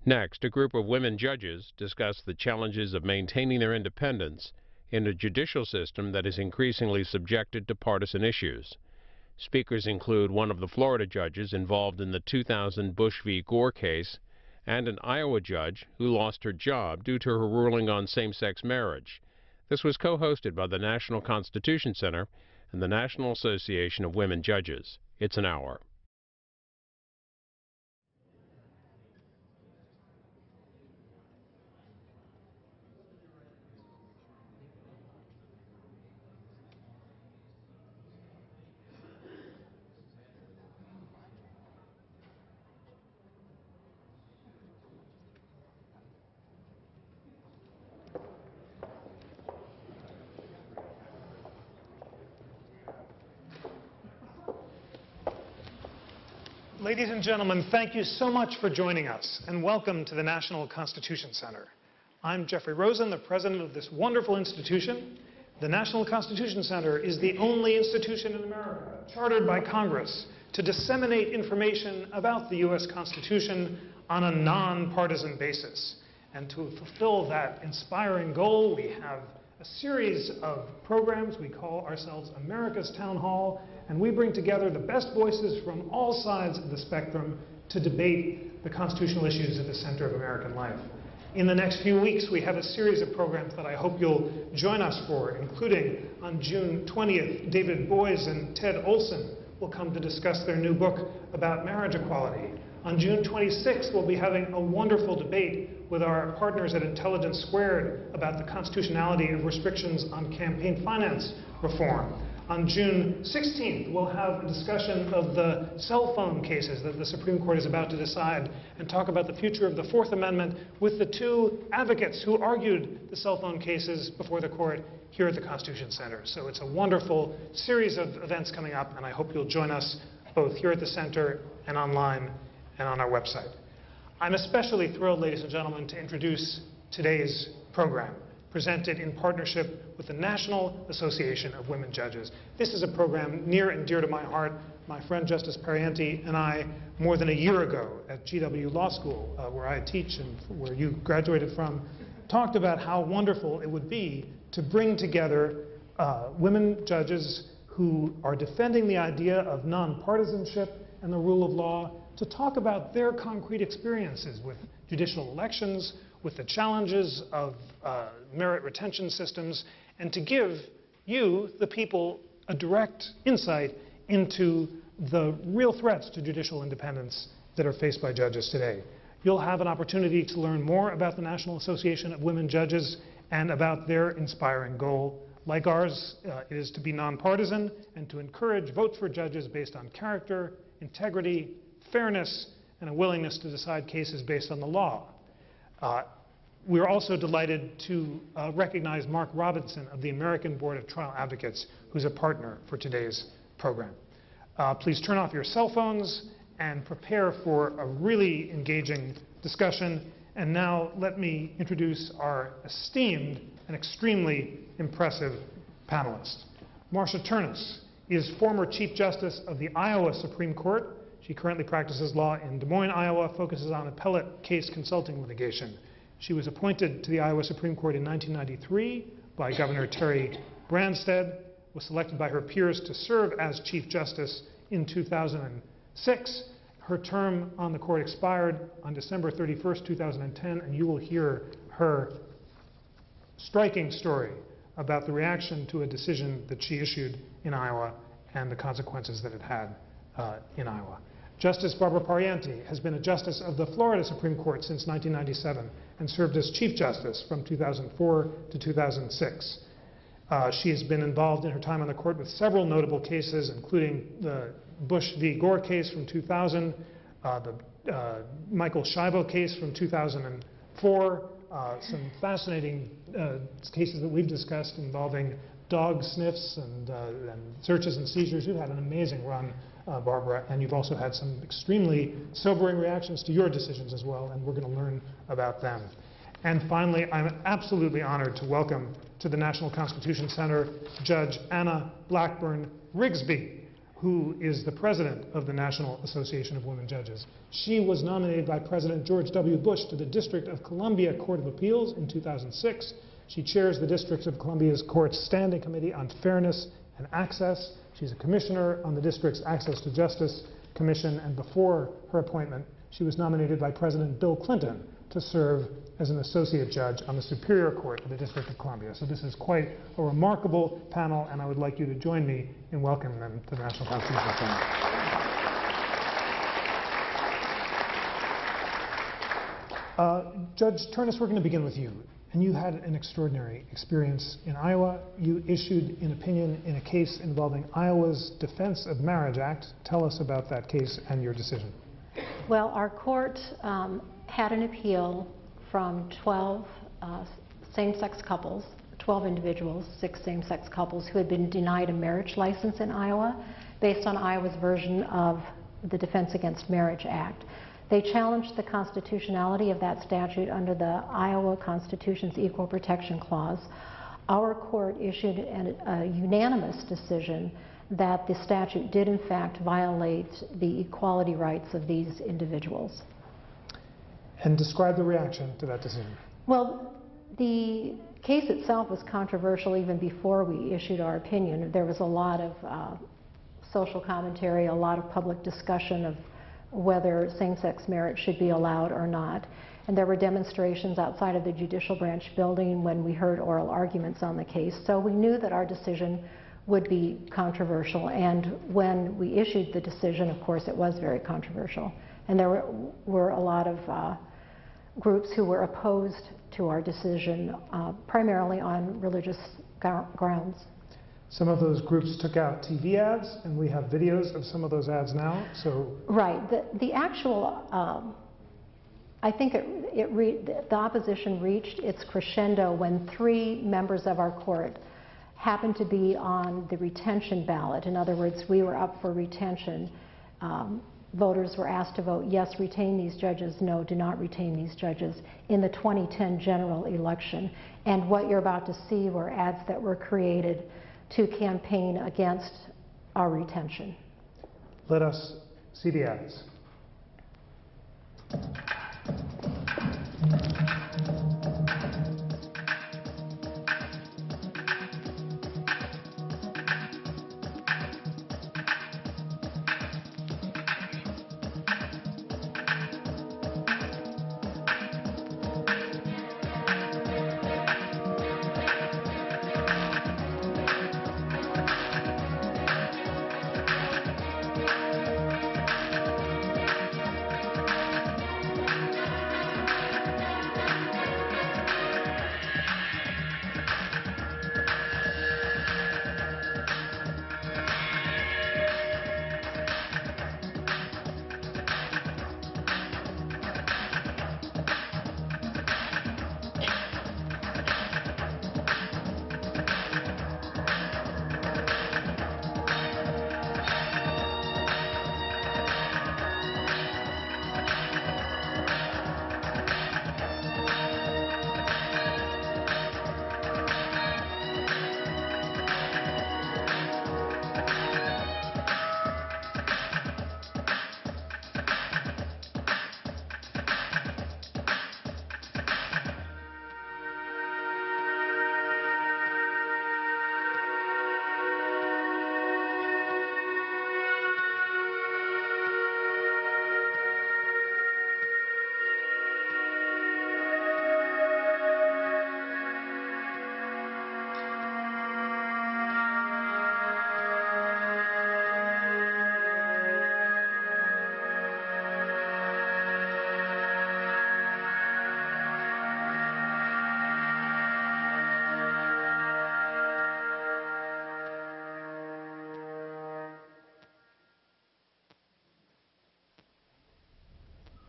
Next, a group of women judges discuss the challenges of maintaining their independence in a judicial system that is increasingly subjected to partisan issues. Speakers include one of the Florida judges involved in the 2000 Bush v. Gore case and an Iowa judge who lost her job due to her ruling on same-sex marriage. This was co-hosted by the National Constitution Center and the National Association of Women Judges. It's an hour. Ladies and gentlemen, thank you so much for joining us, and welcome to the National Constitution Center. I'm Jeffrey Rosen, the president of this wonderful institution. The National Constitution Center is the only institution in America chartered by Congress to disseminate information about the U.S. Constitution on a nonpartisan basis. And to fulfill that inspiring goal, we have a series of programs. We call ourselves America's Town Hall, and we bring together the best voices from all sides of the spectrum to debate the constitutional issues at the center of American life. In the next few weeks, we have a series of programs that I hope you'll join us for, including on June 20th, David Boies and Ted Olson will come to discuss their new book about marriage equality. On June 26th, we'll be having a wonderful debate with our partners at Intelligence Squared about the constitutionality of restrictions on campaign finance reform. On June 16th, we'll have a discussion of the cell phone cases that the Supreme Court is about to decide and talk about the future of the Fourth Amendment with the two advocates who argued the cell phone cases before the court here at the Constitution Center. So it's a wonderful series of events coming up, and I hope you'll join us both here at the center and online and on our website. I'm especially thrilled, ladies and gentlemen, to introduce today's program, presented in partnership with the National Association of Women Judges. This is a program near and dear to my heart. My friend Justice Pariente and I, more than a year ago at GW Law School, where I teach and where you graduated from, talked about how wonderful it would be to bring together women judges who are defending the idea of nonpartisanship and the rule of law to talk about their concrete experiences with judicial elections, with the challenges of merit retention systems, and to give you, the people, a direct insight into the real threats to judicial independence that are faced by judges today. You'll have an opportunity to learn more about the National Association of Women Judges and about their inspiring goal. Like ours, it is to be nonpartisan and to encourage votes for judges based on character, integrity, fairness, and a willingness to decide cases based on the law. We're also delighted to recognize Mark Robinson of the American Board of Trial Advocates, who's a partner for today's program. Please turn off your cell phones and prepare for a really engaging discussion. And now let me introduce our esteemed and extremely impressive panelists. Marcia Ternus is former Chief Justice of the Iowa Supreme Court. She currently practices law in Des Moines, Iowa, focuses on appellate case consulting litigation. She was appointed to the Iowa Supreme Court in 1993 by Governor Terry Branstad, was selected by her peers to serve as Chief Justice in 2006. Her term on the court expired on December 31st, 2010, and you will hear her striking story about the reaction to a decision that she issued in Iowa and the consequences that it had in Iowa. Justice Barbara Pariente has been a justice of the Florida Supreme Court since 1997 and served as Chief Justice from 2004 to 2006. She has been involved in her time on the court with several notable cases, including the Bush v. Gore case from 2000, the Michael Schiavo case from 2004, some fascinating cases that we've discussed involving dog sniffs and searches and seizures. You've had an amazing run, Barbara, and you've also had some extremely sobering reactions to your decisions as well, and we're going to learn about them. And finally, I'm absolutely honored to welcome to the National Constitution Center Judge Anna Blackburn Rigsby, who is the president of the National Association of Women Judges. She was nominated by President George W. Bush to the District of Columbia Court of Appeals in 2006. She chairs the District of Columbia's Court's Standing Committee on Fairness and Access. She's a commissioner on the district's Access to Justice Commission, and before her appointment, she was nominated by President Bill Clinton to serve as an associate judge on the Superior Court of the District of Columbia. So this is quite a remarkable panel, and I would like you to join me in welcoming them to the National Constitution Center. Judge Turnus, we're going to begin with you. And you had an extraordinary experience in Iowa. You issued an opinion in a case involving Iowa's Defense of Marriage Act. Tell us about that case and your decision. Well, our court had an appeal from 12 same-sex couples, 12 individuals, 6 same-sex couples who had been denied a marriage license in Iowa based on Iowa's version of the Defense Against Marriage Act. They challenged the constitutionality of that statute under the Iowa Constitution's Equal Protection Clause. Our court issued a unanimous decision that the statute did in fact violate the equality rights of these individuals. And describe the reaction to that decision. Well, the case itself was controversial even before we issued our opinion. There was a lot of social commentary, a lot of public discussion of whether same-sex marriage should be allowed or not. And there were demonstrations outside of the Judicial Branch building when we heard oral arguments on the case. So we knew that our decision would be controversial. And when we issued the decision, of course, it was very controversial. And there were a lot of groups who were opposed to our decision, primarily on religious grounds. Some of those groups took out TV ads, and we have videos of some of those ads now. So right, the actual, I think the opposition reached its crescendo when 3 members of our court happened to be on the retention ballot. In other words, we were up for retention. Voters were asked to vote yes, retain these judges, no, do not retain these judges in the 2010 general election. And what you're about to see were ads that were created to campaign against our retention. Let us see the ads.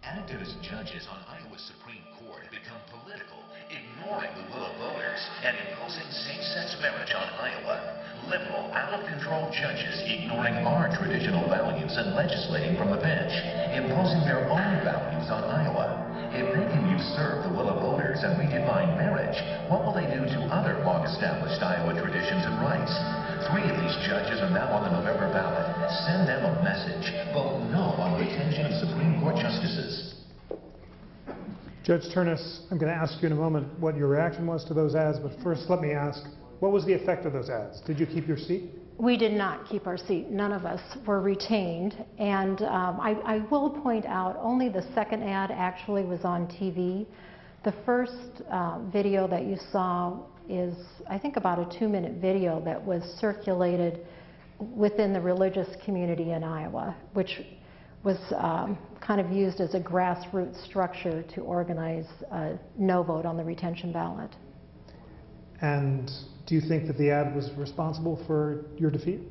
Activist judges on Iowa's Supreme Court become political, ignoring the will of voters and imposing same-sex marriage on Iowa. Liberal, out-of-control judges ignoring our traditional values and legislating from the bench, imposing their own values on Iowa. If they can usurp the will of voters and redefine marriage, what will they do to other long-established Iowa traditions and rights? 3 of these judges are now on the November ballot. Send them a message. Vote no on retention of Supreme Court justices. Judge Turnus, I'm going to ask you in a moment what your reaction was to those ads, but first let me ask, what was the effect of those ads? Did you keep your seat? We did not keep our seat. None of us were retained. And I will point out, only the second ad actually was on TV. The first video that you saw is, I think, about a 2-minute video that was circulated within the religious community in Iowa, which was kind of used as a grassroots structure to organize a no vote on the retention ballot. And do you think that the ad was responsible for your defeat?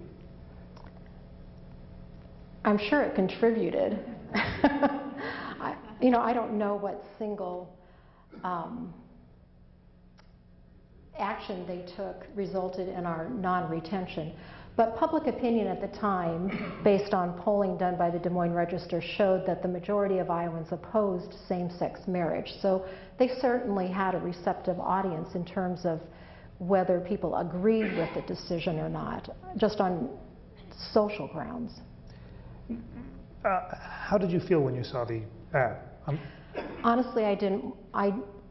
I'm sure it contributed. I don't know what single action they took resulted in our non-retention. But public opinion at the time, based on polling done by the Des Moines Register, showed that the majority of Iowans opposed same-sex marriage. So they certainly had a receptive audience in terms of whether people agreed with the decision or not, just on social grounds. How did you feel when you saw the ad? Honestly, I didn't.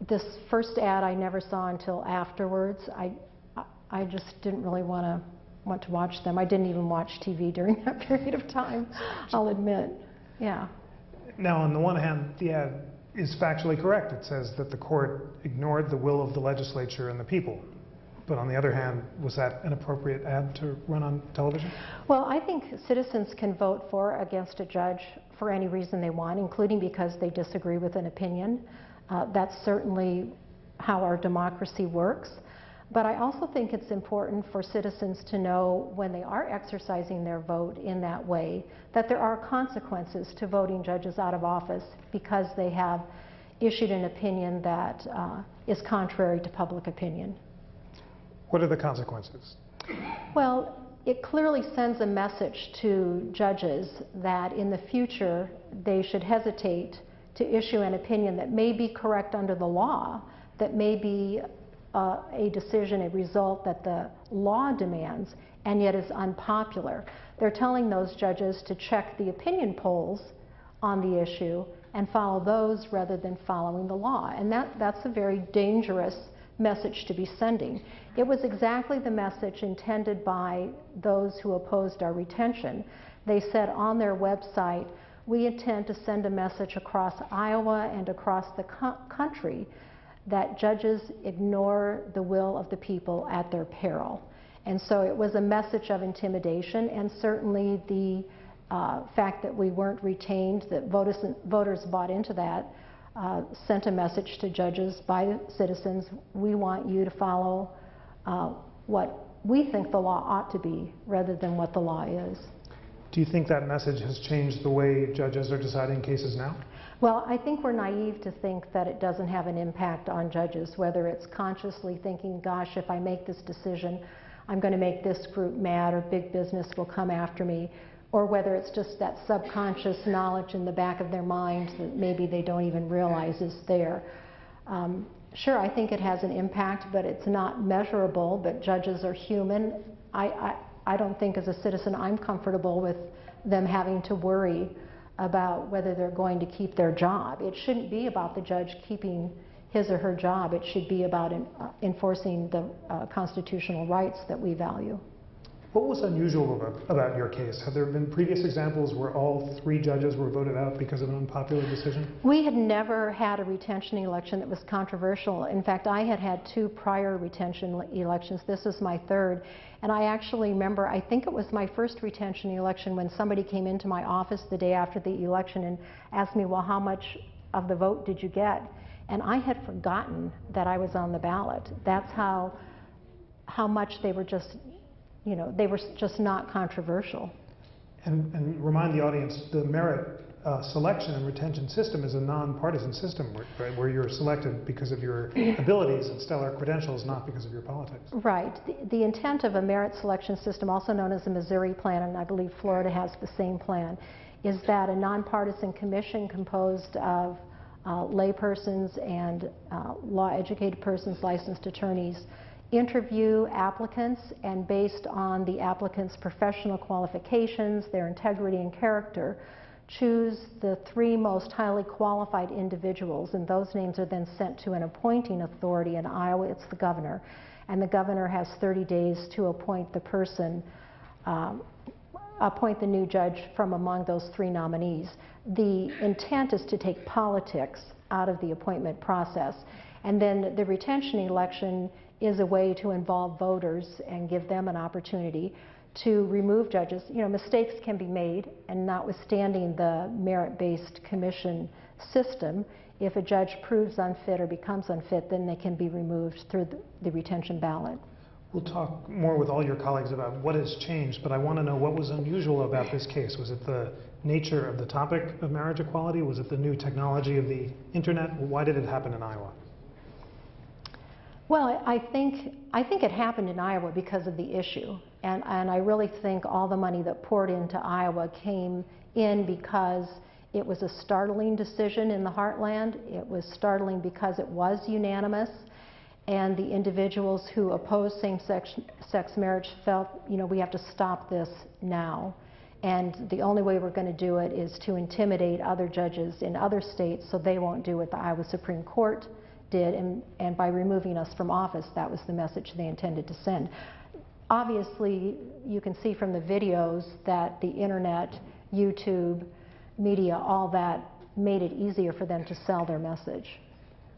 This first ad I never saw until afterwards. I just didn't really want to watch them. I didn't even watch TV during that period of time, I'll admit. Yeah. Now, on the one hand, the ad is factually correct. It says that the court ignored the will of the legislature and the people. But on the other hand, was that an appropriate ad to run on television? Well, I think citizens can vote for or against a judge for any reason they want, including because they disagree with an opinion. That's certainly how our democracy works. But I also think it's important for citizens to know, when they are exercising their vote in that way, that there are consequences to voting judges out of office because they have issued an opinion that is contrary to public opinion. What are the consequences? Well, it clearly sends a message to judges that in the future they should hesitate to issue an opinion that may be correct under the law, that may be a decision, a result that the law demands, and yet is unpopular. They're telling those judges to check the opinion polls on the issue and follow those rather than following the law. And that's a very dangerous message to be sending. It was exactly the message intended by those who opposed our retention. They said on their website, we intend to send a message across Iowa and across the country that judges ignore the will of the people at their peril. And so it was a message of intimidation, and certainly the fact that we weren't retained, that voters bought into that, sent a message to judges by citizens: we want you to follow what we think the law ought to be rather than what the law is. Do you think that message has changed the way judges are deciding cases now? Well, I think we're naive to think that it doesn't have an impact on judges, whether it's consciously thinking, gosh, if I make this decision, I'm going to make this group mad or big business will come after me, or whether it's just that subconscious knowledge in the back of their minds that maybe they don't even realize is there. Sure, I think it has an impact, but it's not measurable, but judges are human. I don't think as a citizen I'm comfortable with them having to worry about whether they're going to keep their job. It shouldn't be about the judge keeping his or her job. It should be about enforcing the constitutional rights that we value. What was unusual about your case? Have there been previous examples where all 3 judges were voted out because of an unpopular decision? We had never had a retention election that was controversial. In fact, I had had 2 prior retention elections. This is my 3rd. And I actually remember, I think it was my first retention election when somebody came into my office the day after the election and asked me, well, how much of the vote did you get? And I had forgotten that I was on the ballot. That's how much they were just, they were just not controversial. And remind the audience, the merit selection and retention system is a nonpartisan system, right, where you're selected because of your abilities and stellar credentials, not because of your politics. Right. The intent of a merit selection system, also known as the Missouri Plan, and I believe Florida has the same plan, is that a nonpartisan commission composed of laypersons and law-educated persons, licensed attorneys, interview applicants, and based on the applicants' professional qualifications, their integrity and character, choose the 3 most highly qualified individuals, and those names are then sent to an appointing authority. In Iowa, it's the governor, and the governor has 30 days to appoint the person, appoint the new judge from among those 3 nominees. The intent is to take politics out of the appointment process, and then the retention election is a way to involve voters and give them an opportunity to remove judges. You know, mistakes can be made, and notwithstanding the merit-based commission system, if a judge proves unfit or becomes unfit, then they can be removed through the retention ballot. We'll talk more with all your colleagues about what has changed, but I want to know what was unusual about this case. Was it the nature of the topic of marriage equality? Was it the new technology of the internet? Why did it happen in Iowa? Well, I think it happened in Iowa because of the issue, and I really think all the money that poured into Iowa came in because it was a startling decision in the heartland. It was startling because it was unanimous, and the individuals who opposed same-sex marriage felt, you know, we have to stop this now. And the only way we're going to do it is to intimidate other judges in other states so they won't do what the Iowa Supreme Court did, and by removing us from office, that was the message they intended to send. Obviously, you can see from the videos that the internet, YouTube, media, all that made it easier for them to sell their message.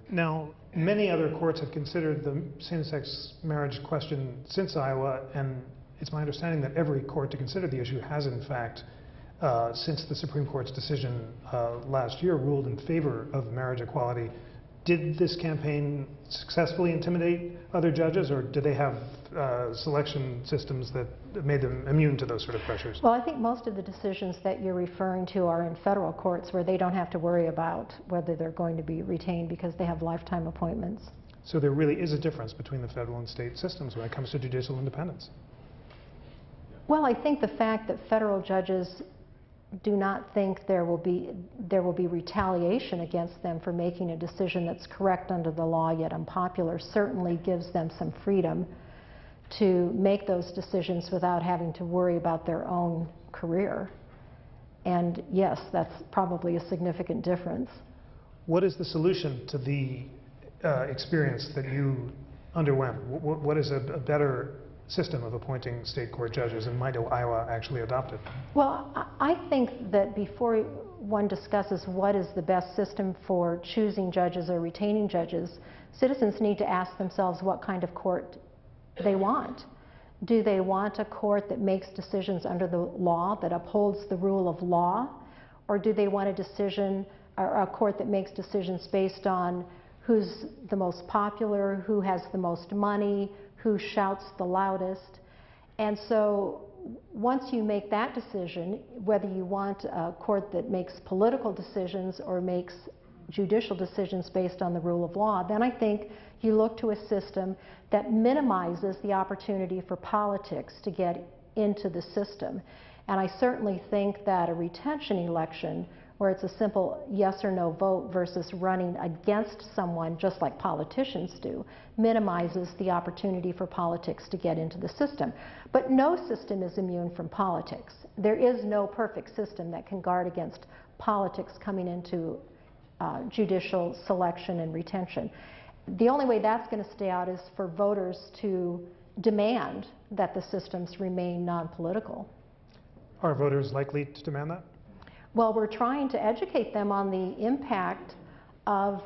Now, many other courts have considered the same-sex marriage question since Iowa, and it's my understanding that every court to consider the issue has, in fact, since the Supreme Court's decision last year, ruled in favor of marriage equality. Did this campaign successfully intimidate other judges, or do they have selection systems that made them immune to those sort of pressures? Well, I think most of the decisions that you're referring to are in federal courts where they don't have to worry about whether they're going to be retained because they have lifetime appointments. So there really is a difference between the federal and state systems when it comes to judicial independence. Well, I think the fact that federal judges do not think there will be retaliation against them for making a decision that's correct under the law yet unpopular certainly gives them some freedom to make those decisions without having to worry about their own career. And yes, that's probably a significant difference. What is the solution to the experience that you underwent? What is a better system of appointing state court judges, and might Iowa actually adopt it? Well, I think that before one discusses what is the best system for choosing judges or retaining judges, citizens need to ask themselves what kind of court they want. Do they want a court that makes decisions under the law, that upholds the rule of law, or do they want a decision, or a court that makes decisions based on who's the most popular, who has the most money, who shouts the loudest? And so once you make that decision, whether you want a court that makes political decisions or makes judicial decisions based on the rule of law, then I think you look to a system that minimizes the opportunity for politics to get into the system. And I certainly think that a retention election, where it's a simple yes or no vote versus running against someone just like politicians do, minimizes the opportunity for politics to get into the system. But no system is immune from politics. There is no perfect system that can guard against politics coming into judicial selection and retention. The only way that's going to stay out is for voters to demand that the systems remain non-political. Are voters likely to demand that? Well, we're trying to educate them on the impact of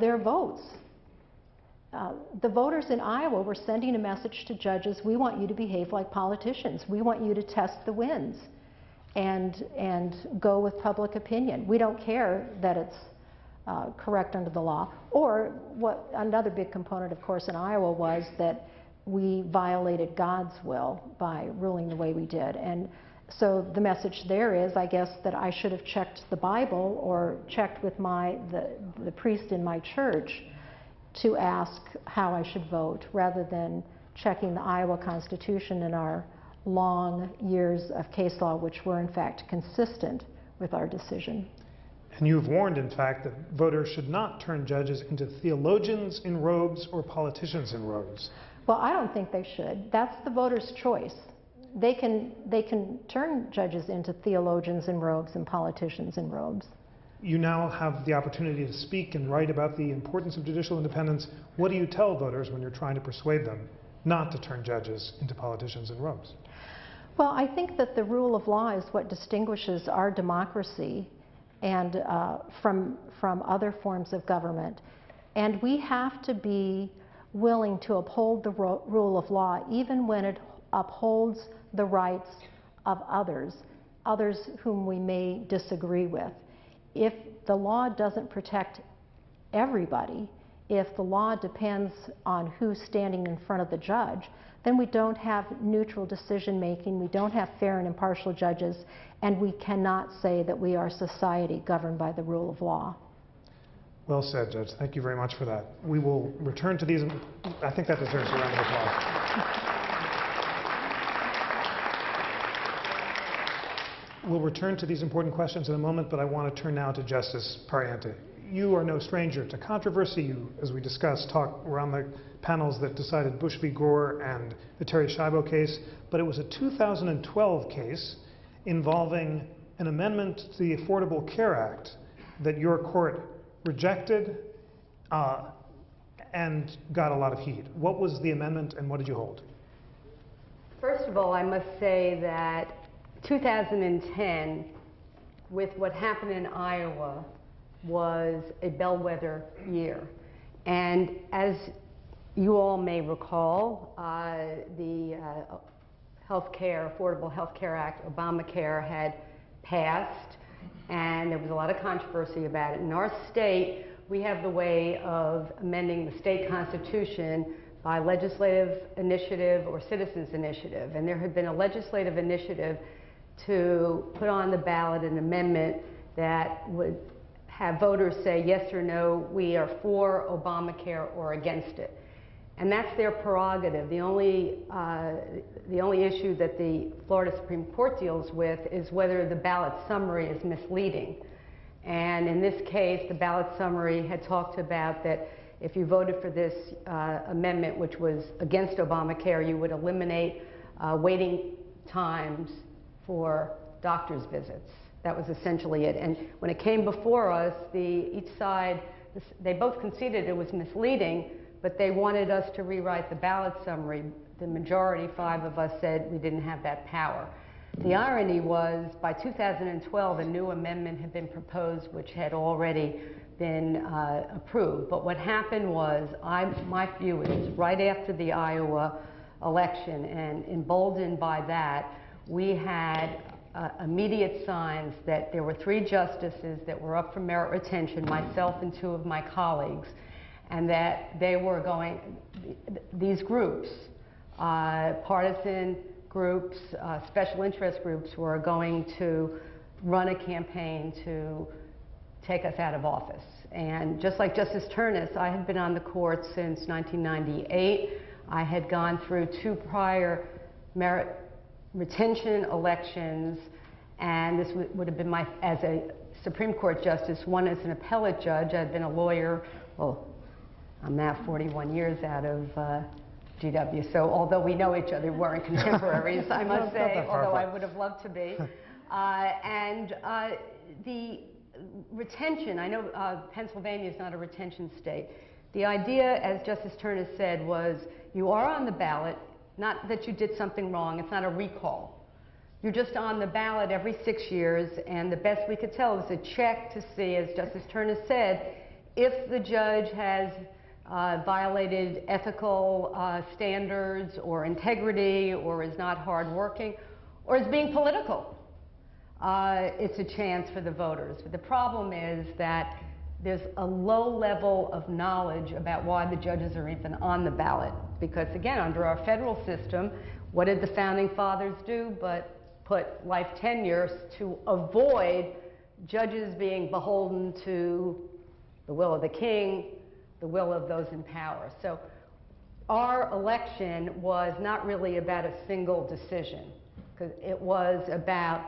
their votes. The voters in Iowa were sending a message to judges: we want you to behave like politicians. We want you to test the winds and go with public opinion. We don't care that it's correct under the law. Or what another big component, of course, in Iowa was that we violated God's will by ruling the way we did. And so the message there is, I guess, that I should have checked the Bible or checked with the priest in my church to ask how I should vote, rather than checking the Iowa Constitution and our long years of case law, which were in fact consistent with our decision. And you've warned, in fact, that voters should not turn judges into theologians in robes or politicians in robes. Well, I don't think they should. That's the voters' choice. They can turn judges into theologians in robes and politicians in robes. You now have the opportunity to speak and write about the importance of judicial independence. What do you tell voters when you're trying to persuade them not to turn judges into politicians in robes? Well, I think that the rule of law is what distinguishes our democracy and from other forms of government. And we have to be willing to uphold the rule of law even when it upholds the rights of others whom we may disagree with. If the law doesn't protect everybody, if the law depends on who's standing in front of the judge, then we don't have neutral decision making, we don't have fair and impartial judges, and we cannot say that we are a society governed by the rule of law. Well said, Judge. Thank you very much for that. We will return to these. I think that deserves a round of applause. We'll return to these important questions in a moment, but I want to turn now to Justice Pariente. You are no stranger to controversy. You, as we discussed, were on the panels that decided Bush v. Gore and the Terry Schiavo case, but it was a 2012 case involving an amendment to the Affordable Care Act that your court rejected and got a lot of heat. What was the amendment and what did you hold? First of all, I must say that 2010, with what happened in Iowa, was a bellwether year. And as you all may recall, the Affordable Health Care Act, Obamacare, had passed, and there was a lot of controversy about it. In our state, we have the way of amending the state constitution by legislative initiative or citizens initiative. And there had been a legislative initiative to put on the ballot an amendment that would have voters say yes or no, we are for Obamacare or against it. And that's their prerogative. The only issue that the Florida Supreme Court deals with is whether the ballot summary is misleading. And in this case, the ballot summary had talked about that if you voted for this amendment, which was against Obamacare, you would eliminate waiting times for doctor's visits. That was essentially it. And when it came before us, each side, they both conceded it was misleading, but they wanted us to rewrite the ballot summary. The majority, 5 of us, said we didn't have that power. The irony was, by 2012, a new amendment had been proposed, which had already been approved. But what happened was, my view is, right after the Iowa election, and emboldened by that, we had immediate signs that there were 3 justices that were up for merit retention, myself and 2 of my colleagues, and that they were going, these groups, partisan groups, special interest groups, were going to run a campaign to take us out of office. And just like Justice Turnus, I had been on the court since 1998. I had gone through 2 prior merit retention elections, and this would have been my, as a Supreme Court justice, one as an appellate judge. I'd been a lawyer, well, I'm now 41 years out of GW, so although we know each other, we weren't contemporaries, I must say, although I would have loved to be. The retention, I know Pennsylvania is not a retention state. The idea, as Justice Turnus said, was you are on the ballot, not that you did something wrong, it's not a recall. You're just on the ballot every 6 years, and the best we could tell is a check to see, as Justice Turnus said, if the judge has violated ethical standards or integrity, or is not hardworking, or is being political. It's a chance for the voters. But the problem is that there's a low level of knowledge about why the judges are even on the ballot. Because again, under our federal system, what did the founding fathers do but put life tenure to avoid judges being beholden to the will of the king, the will of those in power. So our election was not really about a single decision, because it was about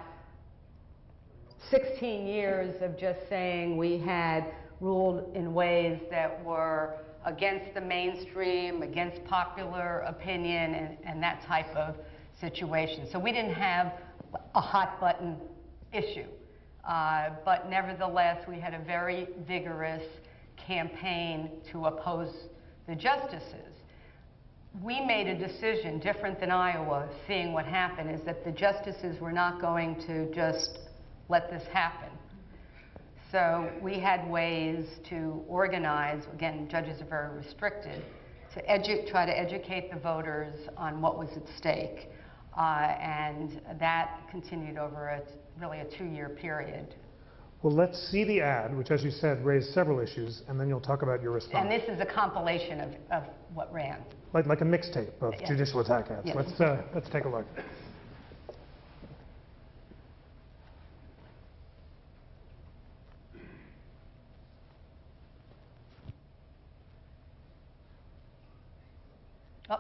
16 years of just saying we had ruled in ways that were against the mainstream, against popular opinion, and that type of situation. So we didn't have a hot button issue, but nevertheless we had a very vigorous campaign to oppose the justices. We made a decision different than Iowa, seeing what happened, is that the justices were not going to just let this happen. So we had ways to organize, again, judges are very restricted, to try to educate the voters on what was at stake. And that continued over really a 2-year period. Well, let's see the ad, which, as you said, raised several issues, and then you'll talk about your response. And this is a compilation of what ran. Like a mixtape of Yes. judicial attack ads. Yes. Let's take a look. Oh.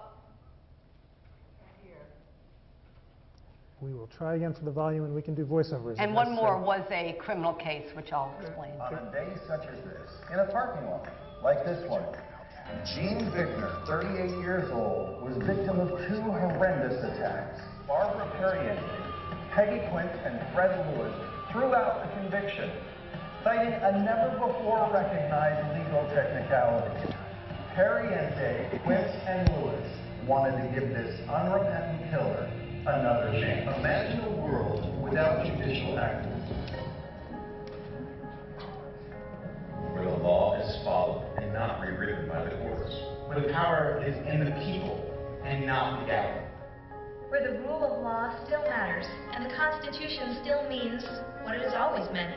We will try again for the volume, and we can do voiceovers. And one more was a criminal case, which I'll explain. On a day such as this, in a parking lot like this one, Gene Bickner, 38 years old, was victim of 2 horrendous attacks. Barbara Perriente, Peggy Quint, and Fred Lewis threw out the conviction, citing a never-before-recognized legal technicality. Perriente, Quint, and Lewis wanted to give this unrepentant killer another chance. Imagine a world without judicial activism, where the law is followed and not rewritten by the courts. Where the power is in the people and not the government. Where the rule of law still matters and the Constitution still means what it has always meant,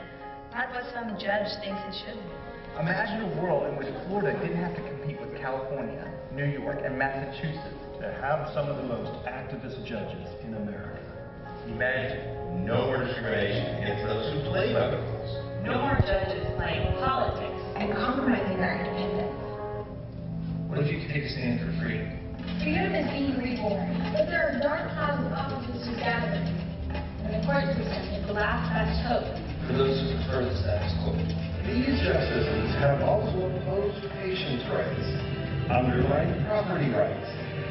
not what some judge thinks it should mean. Imagine a world in which Florida didn't have to compete with California, New York, and Massachusetts To have some of the most activist judges in America. Imagine no more discrimination against those who play by the rules. No more judges playing politics and compromising their independence. What if you could take a stand for freedom? Freedom is being reborn, but there are dark clouds of opposition gathering. And the court system is the last best hope. For those who prefer the status quo. These justices have also opposed patients' rights, underlying property rights,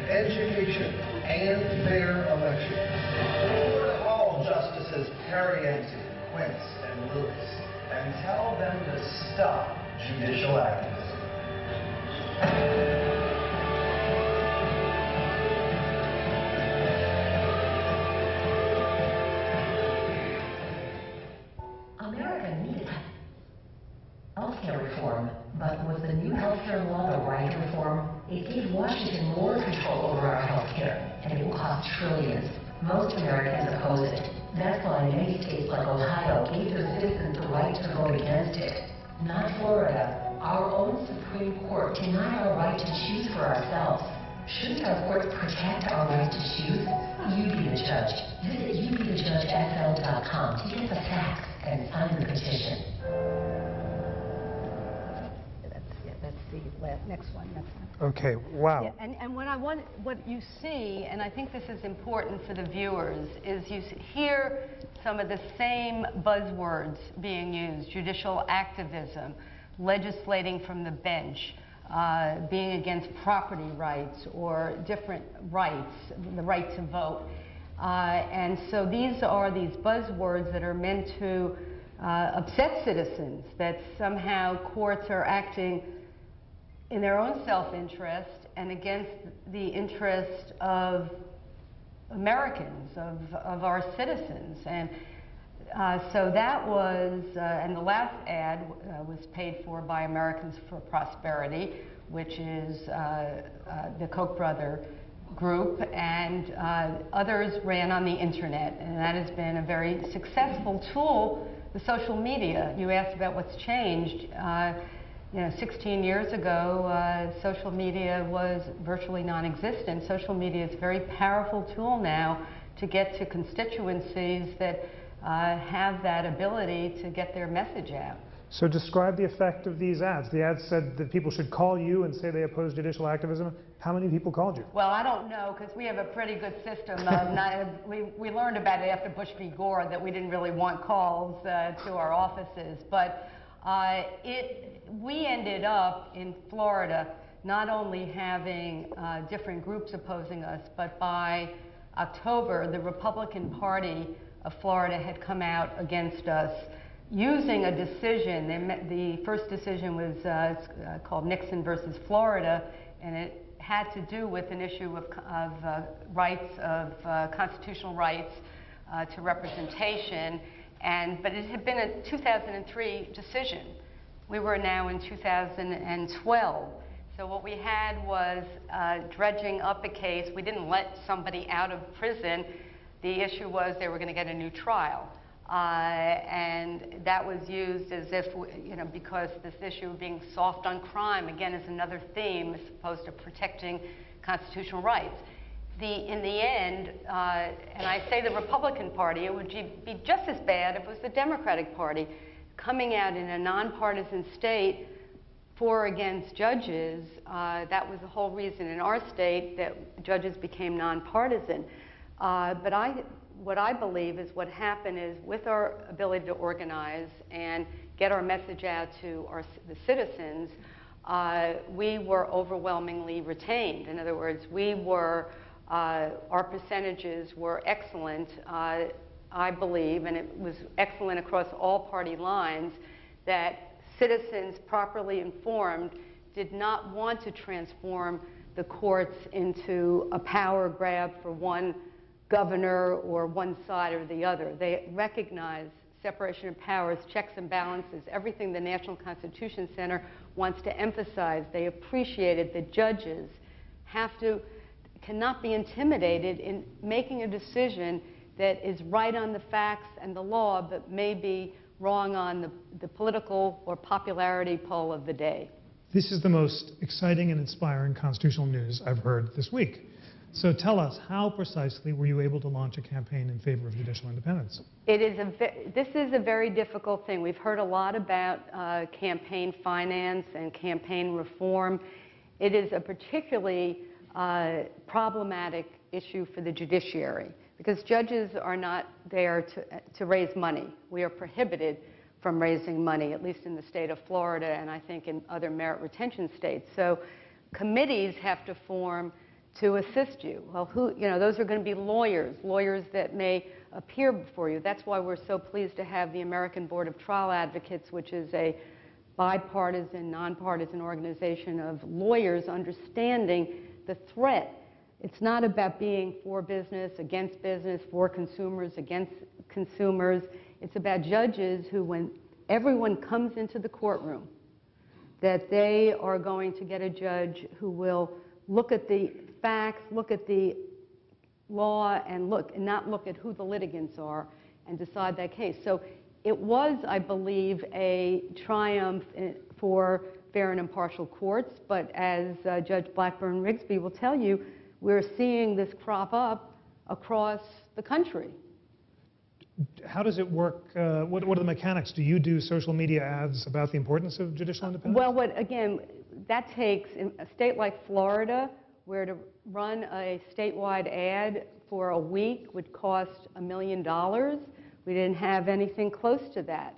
education, and fair elections. Forward all justices Perriente, Quince, and Lewis, and tell them to stop judicial activism. America needed healthcare reform, but was the new healthcare law the right reform? It gave Washington more control over our healthcare, and it will cost trillions. Most Americans oppose it. That's why many states like Ohio gave their citizens the right to vote against it. Not Florida. Our own Supreme Court denied our right to choose for ourselves. Shouldn't our courts protect our right to choose? You be the judge. Visit youbethejudgesl.com to get the facts and sign the petition. That's the next one. Okay, wow. Yeah, and what you see, and I think this is important for the viewers, is you hear some of the same buzzwords being used: judicial activism, legislating from the bench, being against property rights or different rights, the right to vote. And so these are these buzzwords that are meant to upset citizens, that somehow courts are acting in their own self-interest and against the interest of Americans, of our citizens. And so that was, and the last ad was paid for by Americans for Prosperity, which is the Koch brother group, and others ran on the internet, and that has been a very successful tool. The social media, you asked about what's changed. 16 years ago, social media was virtually non-existent. Social media is a very powerful tool now to get to constituencies that have that ability to get their message out. So describe the effect of these ads. The ads said that people should call you and say they oppose judicial activism. How many people called you? Well, I don't know, because we have a pretty good system. We learned about it after Bush v. Gore that we didn't really want calls to our offices. But we ended up in Florida not only having different groups opposing us, but by October, the Republican Party of Florida had come out against us using a decision. The first decision was called Nixon versus Florida, and it had to do with an issue of rights, of constitutional rights to representation, but it had been a 2003 decision. We were now in 2012. So what we had was dredging up a case. We didn't let somebody out of prison. The issue was they were going to get a new trial. And that was used as if, because this issue of being soft on crime, again, is another theme as opposed to protecting constitutional rights. In the end, and I say the Republican Party, it would be just as bad if it was the Democratic Party coming out in a nonpartisan state for or against judges. That was the whole reason in our state that judges became nonpartisan. But what I believe is what happened is with our ability to organize and get our message out to the citizens, we were overwhelmingly retained. In other words, our percentages were excellent, I believe, and it was excellent across all party lines, that citizens properly informed did not want to transform the courts into a power grab for one governor or one side or the other. They recognize separation of powers, checks and balances, everything the National Constitution Center wants to emphasize. They appreciated that judges cannot be intimidated in making a decision that is right on the facts and the law, but may be wrong on the political or popularity poll of the day. This is the most exciting and inspiring constitutional news I've heard this week. So tell us, how precisely were you able to launch a campaign in favor of judicial independence? This is a very difficult thing. We've heard a lot about campaign finance and campaign reform. It is a particularly problematic issue for the judiciary, because judges are not there to raise money. We are prohibited from raising money, at least in the state of Florida and I think in other merit retention states. So committees have to form to assist you. Well, those are going to be lawyers that may appear before you. That's why we're so pleased to have the American Board of Trial Advocates, which is a bipartisan, nonpartisan organization of lawyers understanding the threat. It's not about being for business, against business, for consumers, against consumers. It's about judges who, when everyone comes into the courtroom, that they are going to get a judge who will look at the facts, look at the law, and not look at who the litigants are and decide that case. So it was, I believe, a triumph for fair and impartial courts, but as Judge Blackburn-Rigsby will tell you, we're seeing this crop up across the country. How does it work? What are the mechanics? Do you do social media ads about the importance of judicial independence? Well, again, that takes, in a state like Florida, where to run a statewide ad for a week would cost $1 million. We didn't have anything close to that.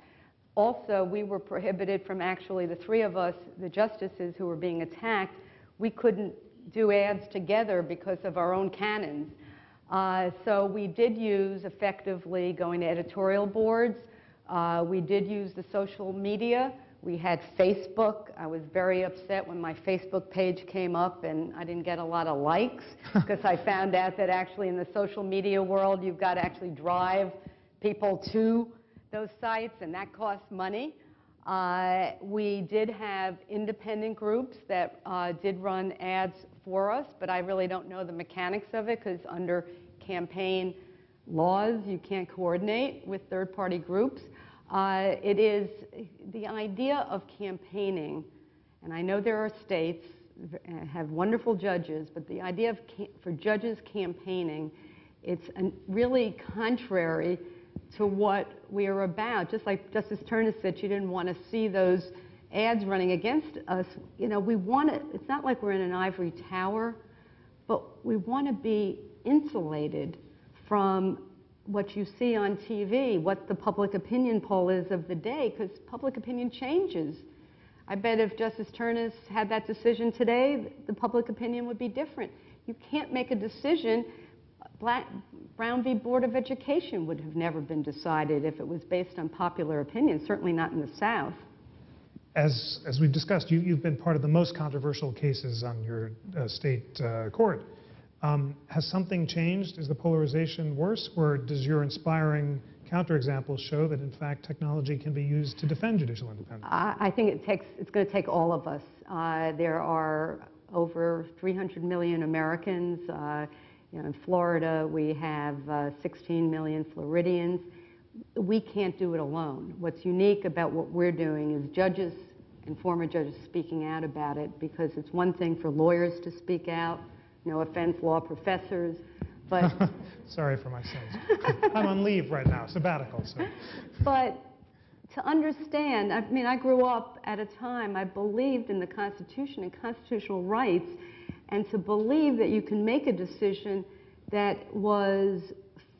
Also, we were prohibited from actually, the three of us, the justices who were being attacked, we couldn't do ads together because of our own canons. So we did use effectively going to editorial boards. We did use the social media. We had Facebook. I was very upset when my Facebook page came up and I didn't get a lot of likes because I found out that actually in the social media world you've got to actually drive people to those sites, and that costs money. We did have independent groups that did run ads for us, but I really don't know the mechanics of it because under campaign laws you can't coordinate with third-party groups. It is the idea of campaigning, and I know there are states that have wonderful judges, but the idea for judges campaigning, it's really contrary to what we are about. Just like Justice Turner said, she didn't want to see those ads running against us. You know, we want to, it's not like we're in an ivory tower, but we want to be insulated from what you see on TV, what the public opinion poll is of the day, because public opinion changes. I bet if Justice Turner had that decision today, the public opinion would be different. You can't make a decision. Brown v. Board of Education would have never been decided if it was based on popular opinion, certainly not in the South. As we've discussed, you've been part of the most controversial cases on your state court. Has something changed? Is the polarization worse, or does your inspiring counterexamples show that, in fact, technology can be used to defend judicial independence? I think it's going to take all of us. There are over 300 million Americans. You know, in Florida, we have 16 million Floridians. We can't do it alone. What's unique about what we're doing is judges and former judges speaking out about it, because it's one thing for lawyers to speak out, no offense, law professors, but... Sorry for my sins. I'm on leave right now, sabbatical. So. But to understand, I mean, I grew up at a time I believed in the Constitution and constitutional rights, and to believe that you can make a decision that was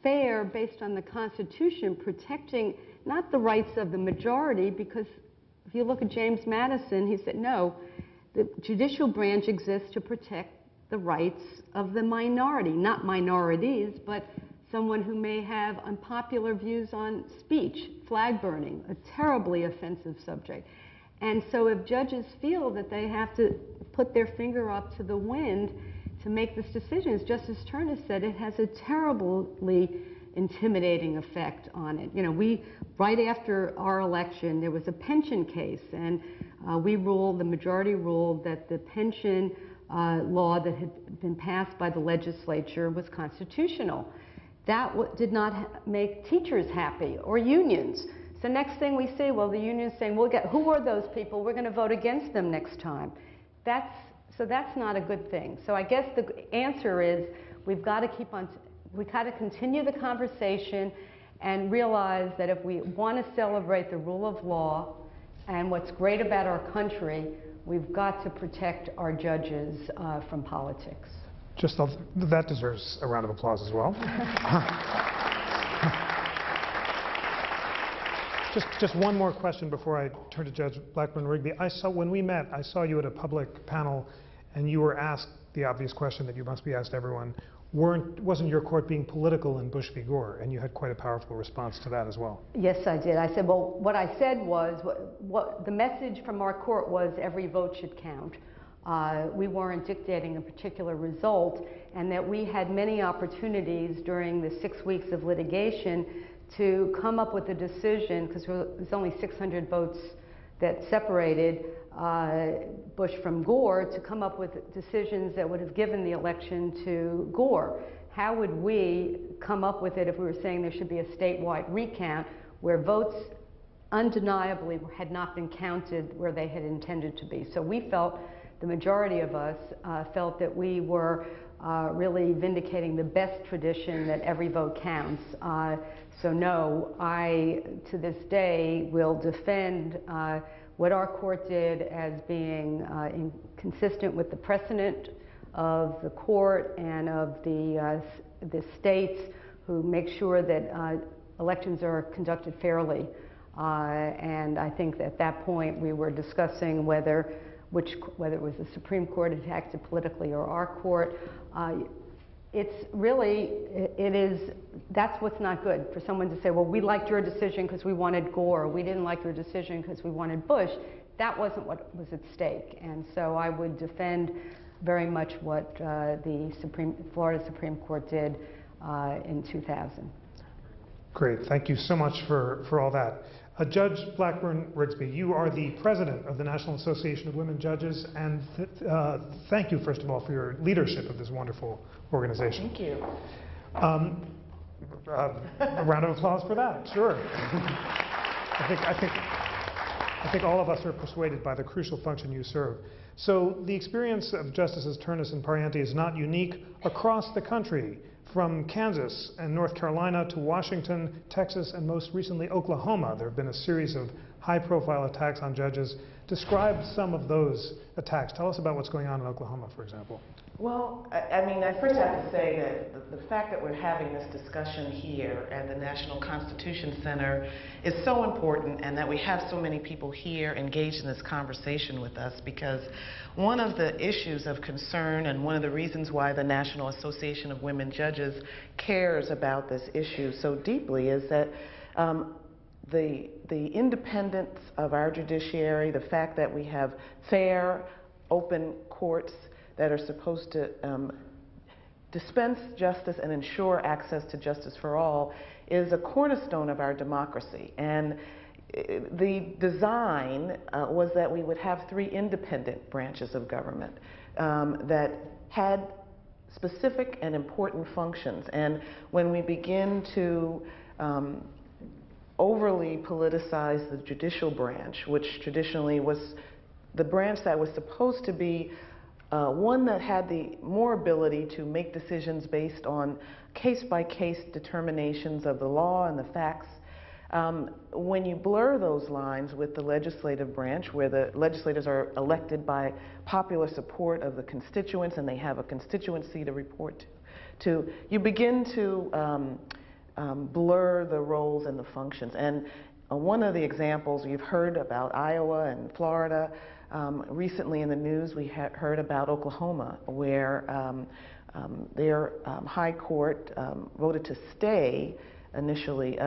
fair based on the Constitution, protecting not the rights of the majority, because if you look at James Madison, he said, no, the judicial branch exists to protect the rights of the minority, not minorities, but someone who may have unpopular views on speech, flag burning, a terribly offensive subject. And so if judges feel that they have to put their finger up to the wind to make this decision, as Justice Turner said, it has a terribly intimidating effect on it. You know, right after our election, there was a pension case, and the majority ruled that the pension law that had been passed by the legislature was constitutional. That did not make teachers happy, or unions. So next thing we see, well, the union's saying, who are those people? We're going to vote against them next time. So that's not a good thing. So I guess the answer is we've got to continue the conversation and realize that if we want to celebrate the rule of law and what's great about our country, we've got to protect our judges from politics. That deserves a round of applause as well. Just one more question before I turn to Judge Blackburn-Rigby. When we met, I saw you at a public panel, and you were asked the obvious question that you must be asked everyone. Wasn't your court being political in Bush v. Gore? And you had quite a powerful response to that as well. Yes, I did. I said, well, what I said was, what the message from our court was every vote should count. We weren't dictating a particular result, and that we had many opportunities during the 6 weeks of litigation to come up with a decision, because there was only 600 votes that separated Bush from Gore, to come up with decisions that would have given the election to Gore. How would we come up with it if we were saying there should be a statewide recount where votes undeniably had not been counted where they had intended to be? So we felt, the majority of us felt that we were really vindicating the best tradition that every vote counts. So no, I, to this day, will defend what our court did as being consistent with the precedent of the court and of the states who make sure that elections are conducted fairly. And I think that at that point we were discussing whether it was the Supreme Court had acted politically or our court. That's what's not good, for someone to say, well, we liked your decision because we wanted Gore, or we didn't like your decision because we wanted Bush. That wasn't what was at stake. And so I would defend very much what the Florida Supreme Court did in 2000. Great, thank you so much for all that. Judge Blackburn-Rigby, you are the president of the National Association of Women Judges, and thank you, first of all, for your leadership of this wonderful organization. Thank you. A round of applause for that, sure. I think all of us are persuaded by the crucial function you serve. So the experience of Justices Turnus and Pariente is not unique across the country. From Kansas and North Carolina to Washington, Texas, and most recently Oklahoma, there have been a series of high-profile attacks on judges. Describe some of those attacks. Tell us about what's going on in Oklahoma, for example. Well, I first have to say that the fact that we're having this discussion here at the National Constitution Center is so important, and that we have so many people here engaged in this conversation with us, because one of the issues of concern and one of the reasons why the National Association of Women Judges cares about this issue so deeply is that the independence of our judiciary, the fact that we have fair, open courts that are supposed to dispense justice and ensure access to justice for all, is a cornerstone of our democracy. And the design was that we would have three independent branches of government that had specific and important functions. And when we begin to overly politicize the judicial branch, which traditionally was the branch that was supposed to be one that had the more ability to make decisions based on case-by-case determinations of the law and the facts. When you blur those lines with the legislative branch, where the legislators are elected by popular support of the constituents and they have a constituency to report to, you begin to blur the roles and the functions. And one of the examples you've heard about Iowa and Florida. Recently in the news, we heard about Oklahoma, where their high court voted to stay initially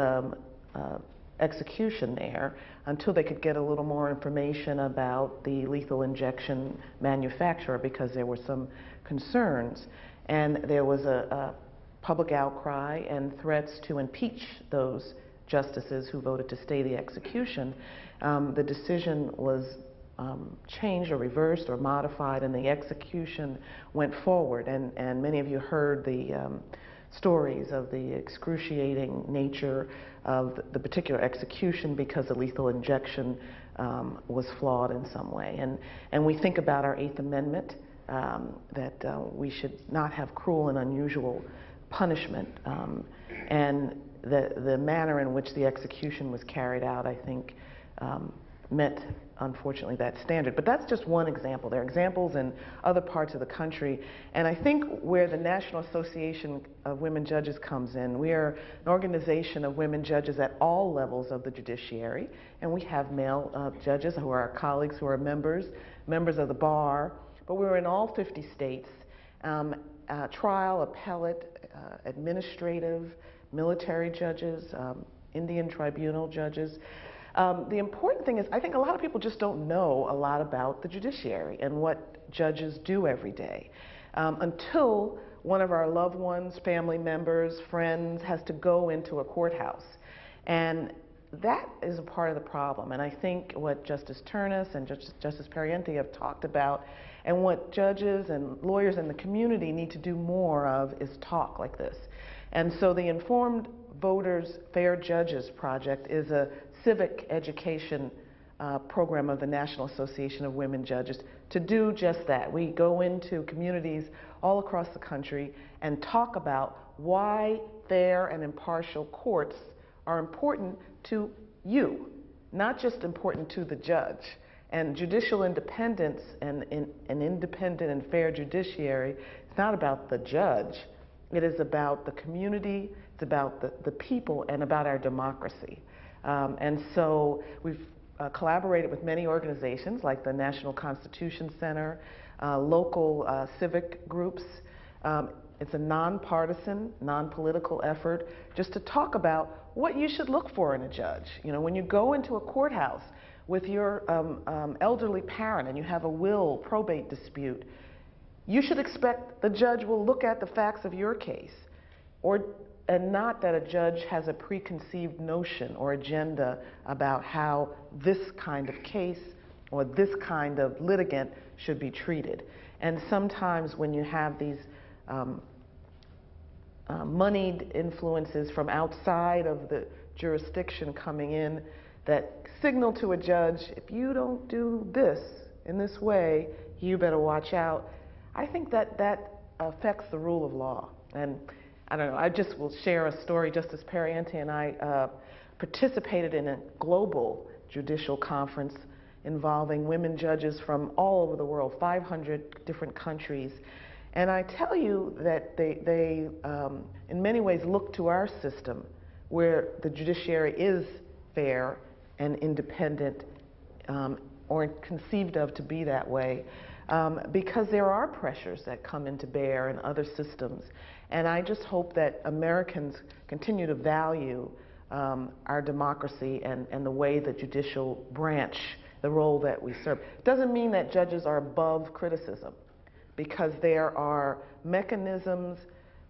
execution there until they could get a little more information about the lethal injection manufacturer, because there were some concerns. And there was a public outcry and threats to impeach those justices who voted to stay the execution. The decision was changed or reversed or modified, and the execution went forward. And many of you heard the stories of the excruciating nature of the particular execution because the lethal injection was flawed in some way. And we think about our Eighth Amendment, that we should not have cruel and unusual punishment. And the manner in which the execution was carried out, I think, met, unfortunately, that standard. But that's just one example. There are examples in other parts of the country. And I think where the National Association of Women Judges comes in, we are an organization of women judges at all levels of the judiciary. And we have male judges who are our colleagues, who are members of the bar. But we're in all 50 states, trial, appellate, administrative, military judges, Indian tribunal judges. The important thing is, I think a lot of people just don't know a lot about the judiciary and what judges do every day until one of our loved ones, family members, friends has to go into a courthouse. And that is a part of the problem. And I think what Justice Turnus and Justice Pariente have talked about, and what judges and lawyers in the community need to do more of, is talk like this. And so the Informed Voters Fair Judges Project is a civic education program of the National Association of Women Judges to do just that. We go into communities all across the country and talk about why fair and impartial courts are important to you, not just important to the judge. And judicial independence and an independent and fair judiciary is not about the judge. It is about the community, it's about the people, and about our democracy. And so we've collaborated with many organizations like the National Constitution Center, local civic groups. It's a nonpartisan, non-political effort just to talk about what you should look for in a judge. You know, when you go into a courthouse with your elderly parent and you have a will probate dispute, you should expect the judge will look at the facts of your case, and not that a judge has a preconceived notion or agenda about how this kind of case or this kind of litigant should be treated. And sometimes when you have these moneyed influences from outside of the jurisdiction coming in that signal to a judge, if you don't do this in this way, you better watch out. I think that affects the rule of law. And I don't know, I just will share a story. Justice Pariente and I participated in a global judicial conference involving women judges from all over the world, 500 different countries. And I tell you that they in many ways look to our system where the judiciary is fair and independent, or conceived of to be that way, because there are pressures that come into bear in other systems. And I just hope that Americans continue to value our democracy and the way the judicial branch, the role that we serve. Doesn't mean that judges are above criticism, because there are mechanisms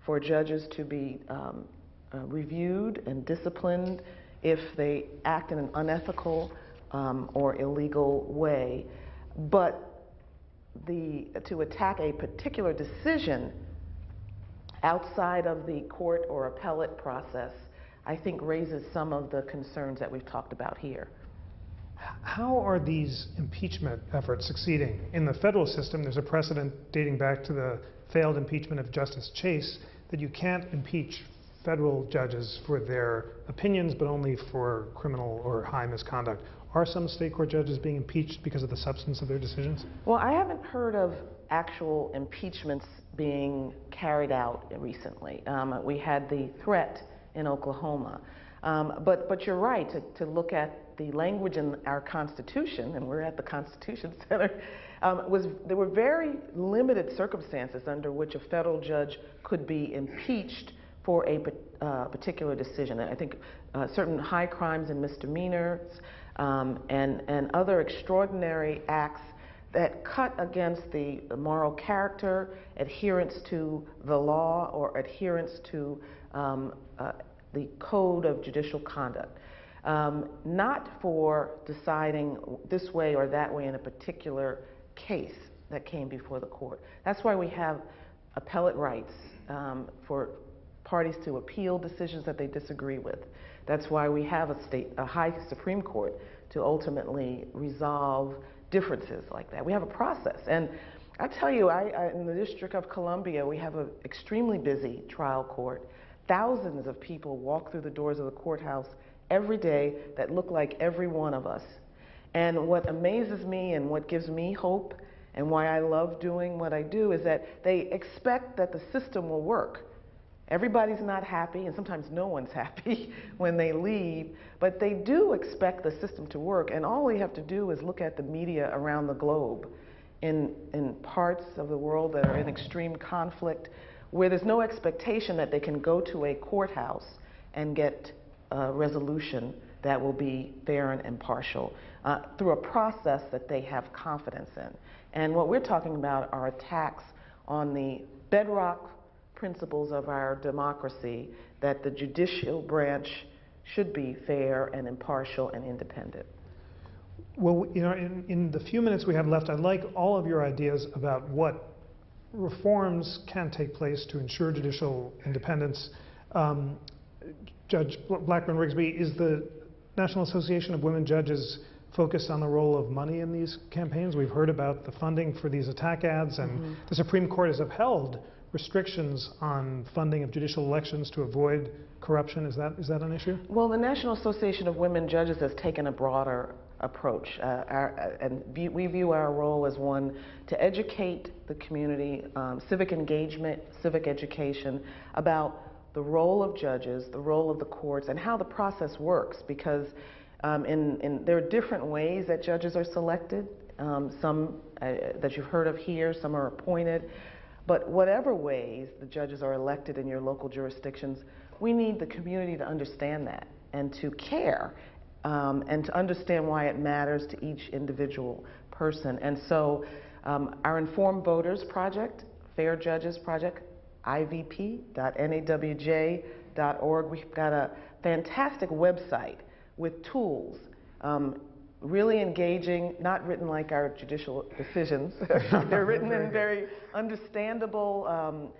for judges to be reviewed and disciplined if they act in an unethical or illegal way. But to attack a particular decision outside of the court or appellate process, I think raises some of the concerns that we've talked about here. How are these impeachment efforts succeeding? In the federal system, there's a precedent dating back to the failed impeachment of Justice Chase that you can't impeach federal judges for their opinions, but only for criminal or high misconduct. Are some state court judges being impeached because of the substance of their decisions? Well, I haven't heard of actual impeachments being carried out recently. We had the threat in Oklahoma. But you're right to look at the language in our Constitution, and we're at the Constitution Center, there were very limited circumstances under which a federal judge could be impeached for a particular decision. And I think certain high crimes and misdemeanors and other extraordinary acts that cut against the moral character, adherence to the law, or adherence to the code of judicial conduct. Not for deciding this way or that way in a particular case that came before the court. That's why we have appellate rights for parties to appeal decisions that they disagree with. That's why we have a high Supreme Court to ultimately resolve differences like that. We have a process. And I tell you, in the District of Columbia, we have an extremely busy trial court. Thousands of people walk through the doors of the courthouse every day that look like every one of us. And what amazes me and what gives me hope and why I love doing what I do is that they expect that the system will work. Everybody's not happy, and sometimes no one's happy when they leave, but they do expect the system to work, and all we have to do is look at the media around the globe in parts of the world that are in extreme conflict, where there's no expectation that they can go to a courthouse and get a resolution that will be fair and impartial through a process that they have confidence in. And what we're talking about are attacks on the bedrock principles of our democracy, that the judicial branch should be fair and impartial and independent. Well, you know, in the few minutes we have left, I'd like all of your ideas about what reforms can take place to ensure judicial independence. Judge Blackburn-Rigsby, is the National Association of Women Judges focused on the role of money in these campaigns? We've heard about the funding for these attack ads, and the Supreme Court has upheld restrictions on funding of judicial elections to avoid corruption. Is that an issue? Well, the National Association of Women Judges has taken a broader approach, we view our role as one to educate the community, civic engagement, civic education about the role of judges, the role of the courts, and how the process works, because there are different ways that judges are selected, some that you've heard of here, some are appointed. But whatever ways the judges are elected in your local jurisdictions, we need the community to understand that and to care and to understand why it matters to each individual person. And so our Informed Voters Project, Fair Judges Project, ivp.nawj.org, we've got a fantastic website with tools, really engaging, not written like our judicial decisions. They're written in very understandable,